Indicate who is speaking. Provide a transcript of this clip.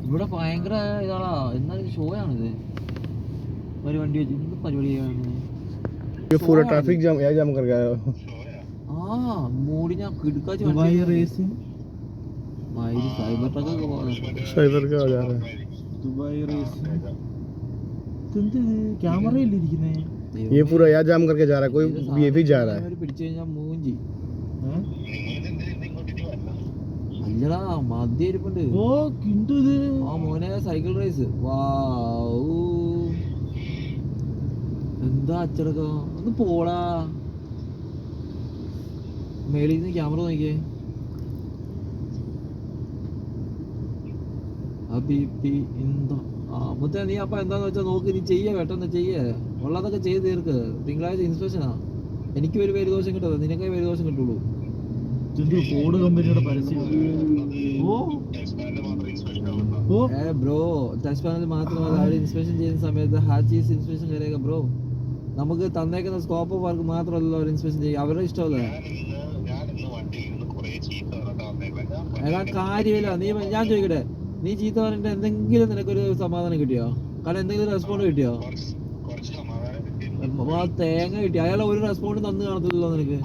Speaker 1: ഇവിടെ ഭയങ്കര ഇതാളാ. എന്നാലും ഷോ ആണിത്. ഒരു വണ്ടി വെച്ച് എന്ത് പരിപാടിയാണ്?
Speaker 2: पूरा ट्रैफिक जाम या जाम कर गया
Speaker 1: മോടി ഞാൻ കിടക്കാച്ച്
Speaker 3: Dubai racing
Speaker 1: cyber truck
Speaker 2: cyber का आ जा रहा है
Speaker 3: दुबई रेसिंग कैमरा ഇരിക്കുന്നേ.
Speaker 2: ये पूरा या जाम करके जा रहा है कोई ये भी जा रहा है
Speaker 1: പിടിച്ചു കഴിഞ്ഞാൽ മൂഞ്ചി. അല്ലടാ മദ്യ ഇരിപ്പുണ്ട്.
Speaker 3: ഓ കിന്തു ഇത്
Speaker 1: ആ മോനെ സൈക്കിൾ റേസ്. എന്താ അച്ചടക്ക ഒന്ന് പോടാ. മേളിൽ നിന്ന് ക്യാമറ നോക്കിയേ. മുത്തേ നീ അപ്പൊ എന്താന്ന് വെച്ചാ നോക്ക്. നീ ചെയ്യേ, പെട്ടെന്ന് ചെയ്യേ. ഉള്ളതൊക്കെ ചെയ്ത് തീർക്ക്. തിങ്കളാഴ്ച ഇൻസ്പെക്ഷനാ. എനിക്ക് ഒരു പേരുദോഷം കിട്ടത്, നിനക്കേ പേരുദോഷം കിട്ടുള്ളൂ.
Speaker 3: ഫോർഡ് കമ്പനിയുടെ പരസ്യം.
Speaker 1: ബ്രോ ടച്ച് പാനൽ മാത്രമല്ല, അവിടെ ഇൻസ്പെക്ഷൻ ചെയ്യുന്ന സമയത്ത് ഹാച്ചീസ് ഇൻസ്പെക്ഷൻ കയറിയേക്കാം ബ്രോ. നമുക്ക് തന്നേക്കുന്ന സ്കോപ്പ് ഓഫ് വർക്ക് മാത്രമല്ലല്ലോ അവർ ഇൻസ്പെക്ഷൻ ചെയ്യും. അവരുടെ ഇഷ്ടമല്ലേ. എടാ കാര്യമില്ല. ഞാൻ ചോദിക്കട്ടെ, നീ ചീത്ത പറഞ്ഞിട്ട് എന്തെങ്കിലും നിനക്കൊരു സമാധാനം കിട്ടിയോ? കാരണം എന്തെങ്കിലും റെസ്പോണ്ട് കിട്ടിയോ? തേങ്ങ കിട്ടി. അയാളെ ഒരു റെസ്പോണ്ട് തന്നു കാണത്തില്ലല്ലോ നിനക്ക്.